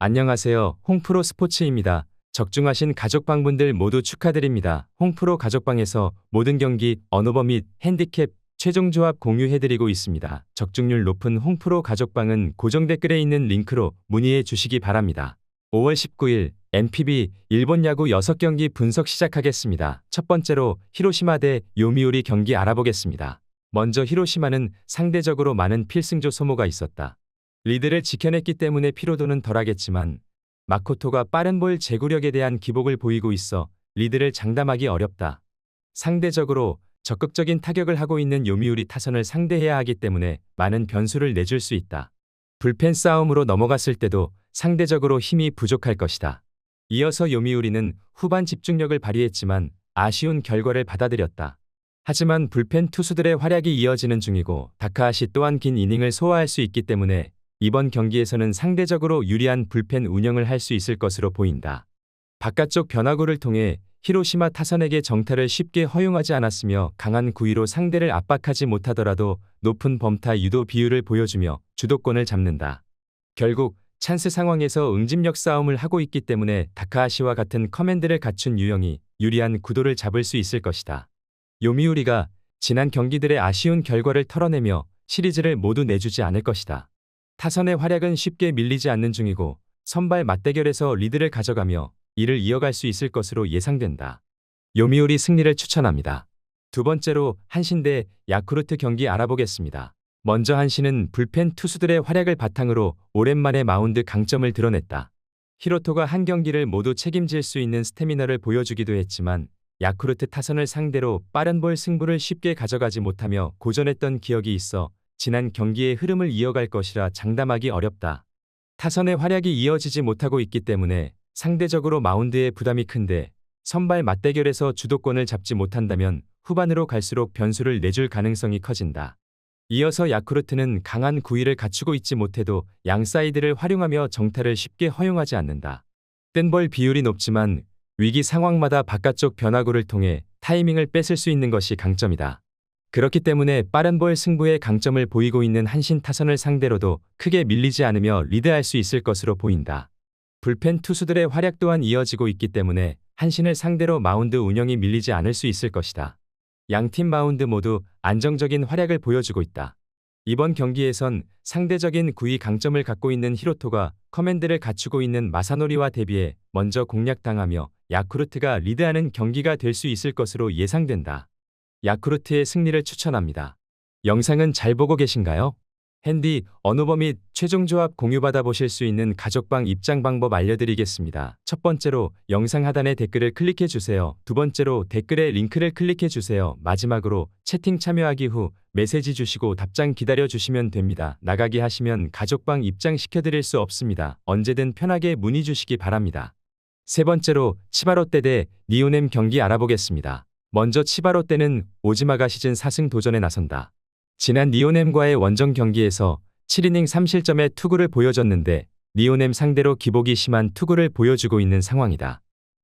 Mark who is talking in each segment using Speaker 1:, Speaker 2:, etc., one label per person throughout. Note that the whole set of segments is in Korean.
Speaker 1: 안녕하세요. 홍프로 스포츠입니다. 적중하신 가족방분들 모두 축하드립니다. 홍프로 가족방에서 모든 경기, 언오버 및 핸디캡, 최종 조합 공유해드리고 있습니다. 적중률 높은 홍프로 가족방은 고정 댓글에 있는 링크로 문의해 주시기 바랍니다. 5월 19일 NPB 일본 야구 6경기 분석 시작하겠습니다. 첫 번째로 히로시마 대 요미우리 경기 알아보겠습니다. 먼저 히로시마는 상대적으로 많은 필승조 소모가 있었다. 리드를 지켜냈기 때문에 피로도는 덜하겠지만 마코토가 빠른 볼 제구력에 대한 기복을 보이고 있어 리드를 장담하기 어렵다. 상대적으로 적극적인 타격을 하고 있는 요미우리 타선을 상대해야 하기 때문에 많은 변수를 내줄 수 있다. 불펜 싸움으로 넘어갔을 때도 상대적으로 힘이 부족할 것이다. 이어서 요미우리는 후반 집중력을 발휘했지만 아쉬운 결과를 받아들였다. 하지만 불펜 투수들의 활약이 이어지는 중이고 다카하시 또한 긴 이닝을 소화할 수 있기 때문에 이번 경기에서는 상대적으로 유리한 불펜 운영을 할 수 있을 것으로 보인다. 바깥쪽 변화구를 통해 히로시마 타선에게 정타를 쉽게 허용하지 않았으며 강한 구위로 상대를 압박하지 못하더라도 높은 범타 유도 비율을 보여주며 주도권을 잡는다. 결국 찬스 상황에서 응집력 싸움을 하고 있기 때문에 다카하시와 같은 커맨드를 갖춘 유형이 유리한 구도를 잡을 수 있을 것이다. 요미우리가 지난 경기들의 아쉬운 결과를 털어내며 시리즈를 모두 내주지 않을 것이다. 타선의 활약은 쉽게 밀리지 않는 중이고 선발 맞대결에서 리드를 가져가며 이를 이어갈 수 있을 것으로 예상된다. 요미우리 승리를 추천합니다. 두 번째로 한신 대 야쿠르트 경기 알아보겠습니다. 먼저 한신은 불펜 투수들의 활약을 바탕으로 오랜만에 마운드 강점을 드러냈다. 히로토가 한 경기를 모두 책임질 수 있는 스태미너를 보여주기도 했지만 야쿠르트 타선을 상대로 빠른 볼 승부를 쉽게 가져가지 못하며 고전했던 기억이 있어 지난 경기의 흐름을 이어갈 것이라 장담하기 어렵다. 타선의 활약이 이어지지 못하고 있기 때문에 상대적으로 마운드에 부담이 큰데 선발 맞대결에서 주도권을 잡지 못한다면 후반으로 갈수록 변수를 내줄 가능성이 커진다. 이어서 야쿠르트는 강한 구위를 갖추고 있지 못해도 양 사이드를 활용하며 정타를 쉽게 허용하지 않는다. 뜬볼 비율이 높지만 위기 상황마다 바깥쪽 변화구를 통해 타이밍을 뺏을 수 있는 것이 강점이다. 그렇기 때문에 빠른 볼 승부의 강점을 보이고 있는 한신 타선을 상대로도 크게 밀리지 않으며 리드할 수 있을 것으로 보인다. 불펜 투수들의 활약 또한 이어지고 있기 때문에 한신을 상대로 마운드 운영이 밀리지 않을 수 있을 것이다. 양팀 마운드 모두 안정적인 활약을 보여주고 있다. 이번 경기에선 상대적인 구위 강점을 갖고 있는 히로토가 커맨드를 갖추고 있는 마사노리와 대비해 먼저 공략당하며 야쿠르트가 리드하는 경기가 될 수 있을 것으로 예상된다. 야쿠르트의 승리를 추천합니다. 영상은 잘 보고 계신가요? 핸디, 언오버 및 최종 조합 공유받아 보실 수 있는 가족방 입장 방법 알려드리겠습니다. 첫 번째로 영상 하단에 댓글을 클릭해 주세요. 두 번째로 댓글에 링크를 클릭해 주세요. 마지막으로 채팅 참여하기 후 메시지 주시고 답장 기다려 주시면 됩니다. 나가기 하시면 가족방 입장 시켜드릴 수 없습니다. 언제든 편하게 문의 주시기 바랍니다. 세 번째로 치바롯데 대 니오넴 경기 알아보겠습니다. 먼저 치바롯데는 오지마가 시즌 4승 도전에 나선다. 지난 니오넴과의 원정 경기에서 7이닝 3실점의 투구를 보여줬는데 니오넴 상대로 기복이 심한 투구를 보여주고 있는 상황이다.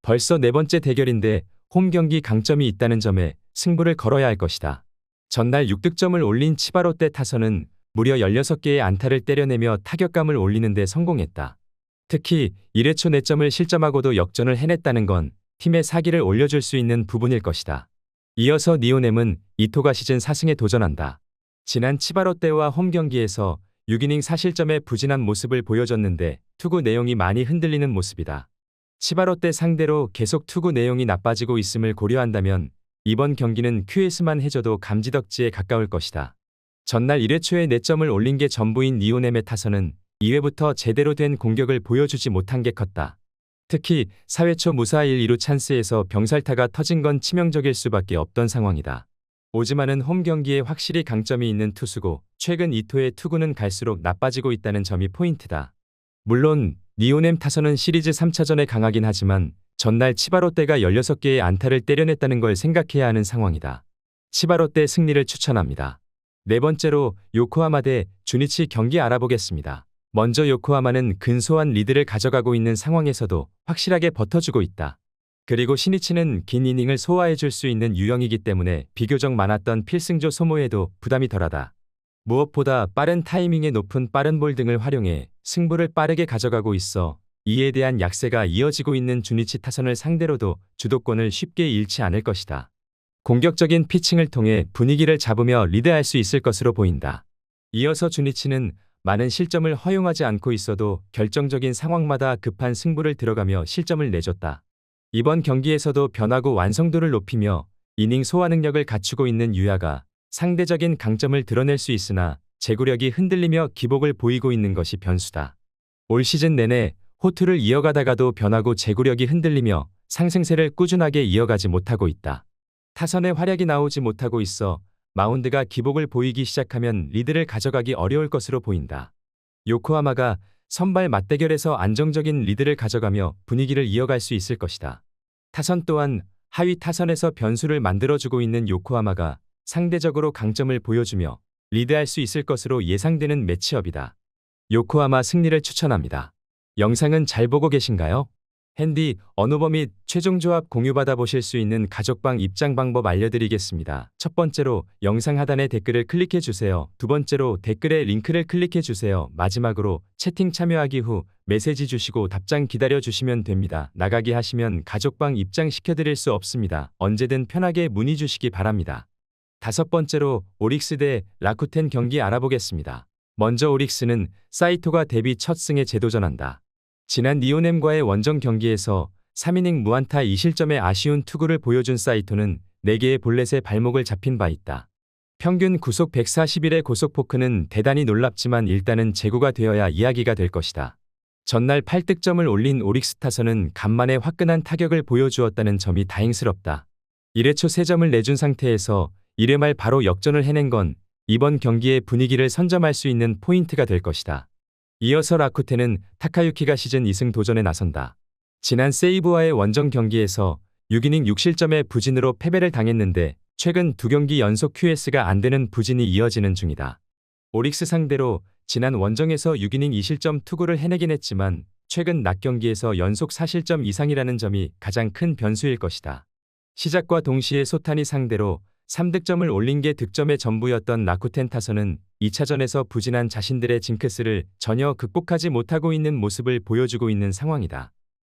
Speaker 1: 벌써 네 번째 대결인데 홈 경기 강점이 있다는 점에 승부를 걸어야 할 것이다. 전날 6득점을 올린 치바롯데 타선은 무려 16개의 안타를 때려내며 타격감을 올리는 데 성공했다. 특히 1회 초 4점을 실점하고도 역전을 해냈다는 건 팀의 사기를 올려줄 수 있는 부분일 것이다. 이어서 니오넴은 이토가 시즌 4승에 도전한다. 지난 치바롯데와 홈 경기에서 6이닝 4실점의 부진한 모습을 보여줬는데 투구 내용이 많이 흔들리는 모습이다. 치바롯데 상대로 계속 투구 내용이 나빠지고 있음을 고려한다면 이번 경기는 QS만 해줘도 감지덕지에 가까울 것이다. 전날 1회 초에 4점을 올린 게 전부인 니오넴의 타선은 2회부터 제대로 된 공격을 보여주지 못한 게 컸다. 특히 4회 초 무사 1-2루 찬스에서 병살타가 터진 건 치명적일 수밖에 없던 상황이다. 오지마는 홈 경기에 확실히 강점이 있는 투수고 최근 이토의 투구는 갈수록 나빠지고 있다는 점이 포인트다. 물론 니오넴 타선은 시리즈 3차전에 강하긴 하지만 전날 치바롯데가 16개의 안타를 때려냈다는 걸 생각해야 하는 상황이다. 치바롯데 승리를 추천합니다. 네 번째로 요코하마 대 주니치 경기 알아보겠습니다. 먼저 요코하마는 근소한 리드를 가져가고 있는 상황에서도 확실하게 버텨주고 있다. 그리고 시니치는 긴 이닝을 소화해줄 수 있는 유형이기 때문에 비교적 많았던 필승조 소모에도 부담이 덜하다. 무엇보다 빠른 타이밍에 높은 빠른 볼 등을 활용해 승부를 빠르게 가져가고 있어 이에 대한 약세가 이어지고 있는 주니치 타선을 상대로도 주도권을 쉽게 잃지 않을 것이다. 공격적인 피칭을 통해 분위기를 잡으며 리드할 수 있을 것으로 보인다. 이어서 주니치는 많은 실점을 허용하지 않고 있어도 결정적인 상황마다 급한 승부를 들어가며 실점을 내줬다. 이번 경기에서도 변화구 완성도를 높이며 이닝 소화 능력을 갖추고 있는 유야가 상대적인 강점을 드러낼 수 있으나 제구력이 흔들리며 기복을 보이고 있는 것이 변수다. 올 시즌 내내 호투를 이어가다가도 변화구 제구력이 흔들리며 상승세를 꾸준하게 이어가지 못하고 있다. 타선의 활약이 나오지 못하고 있어 마운드가 기복을 보이기 시작하면 리드를 가져가기 어려울 것으로 보인다. 요코하마가 선발 맞대결에서 안정적인 리드를 가져가며 분위기를 이어갈 수 있을 것이다. 타선 또한 하위 타선에서 변수를 만들어주고 있는 요코하마가 상대적으로 강점을 보여주며 리드할 수 있을 것으로 예상되는 매치업이다. 요코하마 승리를 추천합니다. 영상은 잘 보고 계신가요? 핸디, 언오버 및 최종 조합 공유받아 보실 수 있는 가족방 입장 방법 알려드리겠습니다. 첫 번째로 영상 하단에 댓글을 클릭해 주세요. 두 번째로 댓글에 링크를 클릭해 주세요. 마지막으로 채팅 참여하기 후 메시지 주시고 답장 기다려 주시면 됩니다. 나가기 하시면 가족방 입장 시켜드릴 수 없습니다. 언제든 편하게 문의 주시기 바랍니다. 다섯 번째로 오릭스 대 라쿠텐 경기 알아보겠습니다. 먼저 오릭스는 사이토가 데뷔 첫 승에 재도전한다. 지난 니오넴과의 원정 경기에서 3이닝 무안타 2실점의 아쉬운 투구를 보여준 사이토는 4개의 볼넷에 발목을 잡힌 바 있다. 평균 구속 141의 고속 포크는 대단히 놀랍지만 일단은 제구가 되어야 이야기가 될 것이다. 전날 8득점을 올린 오릭스 타선은 간만에 화끈한 타격을 보여주었다는 점이 다행스럽다. 1회 초 3점을 내준 상태에서 1회 말 바로 역전을 해낸 건 이번 경기의 분위기를 선점할 수 있는 포인트가 될 것이다. 이어서 라쿠텐은 타카유키가 시즌 2승 도전에 나선다. 지난 세이브와의 원정 경기에서 6이닝 6실점의 부진으로 패배를 당했는데 최근 2경기 연속 QS가 안 되는 부진이 이어지는 중이다. 오릭스 상대로 지난 원정에서 6이닝 2실점 투구를 해내긴 했지만 최근 낮 경기에서 연속 4실점 이상이라는 점이 가장 큰 변수일 것이다. 시작과 동시에 소타니 상대로 3득점을 올린 게 득점의 전부였던 라쿠텐 타선은 2차전에서 부진한 자신들의 징크스를 전혀 극복하지 못하고 있는 모습을 보여주고 있는 상황이다.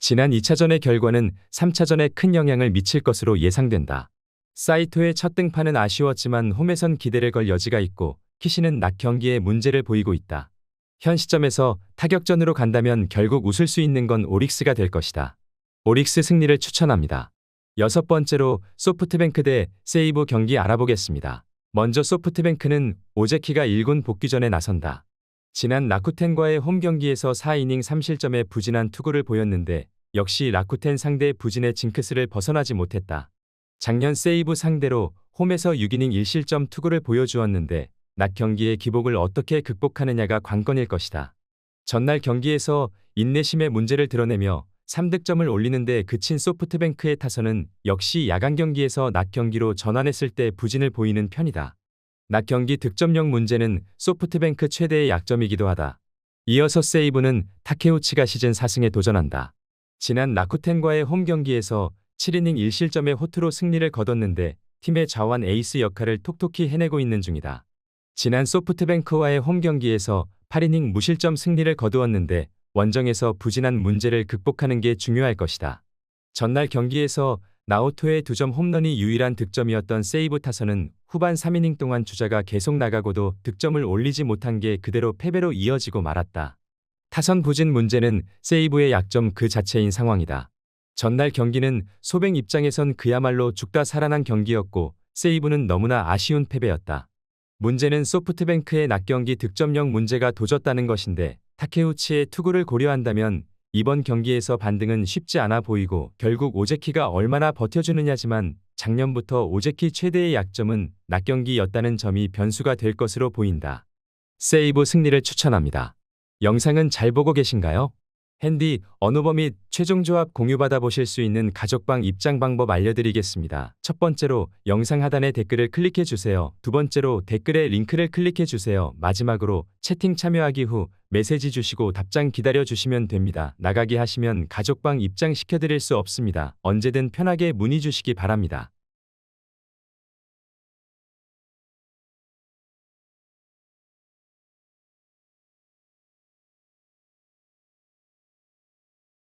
Speaker 1: 지난 2차전의 결과는 3차전에 큰 영향을 미칠 것으로 예상된다. 사이토의 첫 등판은 아쉬웠지만 홈에선 기대를 걸 여지가 있고 키시는 낮 경기에 문제를 보이고 있다. 현 시점에서 타격전으로 간다면 결국 웃을 수 있는 건 오릭스가 될 것이다. 오릭스 승리를 추천합니다. 여섯 번째로 소프트뱅크 대 세이브 경기 알아보겠습니다. 먼저 소프트뱅크는 오제키가 1군 복귀 전에 나선다. 지난 라쿠텐과의 홈 경기에서 4이닝 3실점의 부진한 투구를 보였는데 역시 라쿠텐 상대의 부진의 징크스를 벗어나지 못했다. 작년 세이브 상대로 홈에서 6이닝 1실점 투구를 보여주었는데 낮 경기의 기복을 어떻게 극복하느냐가 관건일 것이다. 전날 경기에서 인내심의 문제를 드러내며 3득점을 올리는데 그친 소프트뱅크의 타선은 역시 야간 경기에서 낮 경기로 전환했을 때 부진을 보이는 편이다. 낮 경기 득점력 문제는 소프트뱅크 최대의 약점이기도 하다. 이어서 세이브는 타케우치가 시즌 4승에 도전한다. 지난 라쿠텐과의 홈 경기에서 7이닝 1실점의 호투로 승리를 거뒀는데 팀의 좌완 에이스 역할을 톡톡히 해내고 있는 중이다. 지난 소프트뱅크와의 홈 경기에서 8이닝 무실점 승리를 거두었는데 원정에서 부진한 문제를 극복하는 게 중요할 것이다. 전날 경기에서 나오토의 2점 홈런이 유일한 득점이었던 세이브 타선은 후반 3이닝 동안 주자가 계속 나가고도 득점을 올리지 못한 게 그대로 패배로 이어지고 말았다. 타선 부진 문제는 세이브의 약점 그 자체인 상황이다. 전날 경기는 소뱅 입장에선 그야말로 죽다 살아난 경기였고 세이브는 너무나 아쉬운 패배였다. 문제는 소프트뱅크의 낮 경기 득점력 문제가 도졌다는 것인데 타케우치의 투구를 고려한다면 이번 경기에서 반등은 쉽지 않아 보이고 결국 오제키가 얼마나 버텨주느냐지만 작년부터 오제키 최대의 약점은 낮 경기였다는 점이 변수가 될 것으로 보인다. 세이브 승리를 추천합니다. 영상은 잘 보고 계신가요? 핸디, 언오버 및 최종 조합 공유받아 보실 수 있는 가족방 입장 방법 알려드리겠습니다. 첫 번째로 영상 하단에 댓글을 클릭해 주세요. 두 번째로 댓글에 링크를 클릭해 주세요. 마지막으로 채팅 참여하기 후 메시지 주시고 답장 기다려 주시면 됩니다. 나가기 하시면 가족방 입장 시켜드릴 수 없습니다. 언제든 편하게 문의 주시기 바랍니다.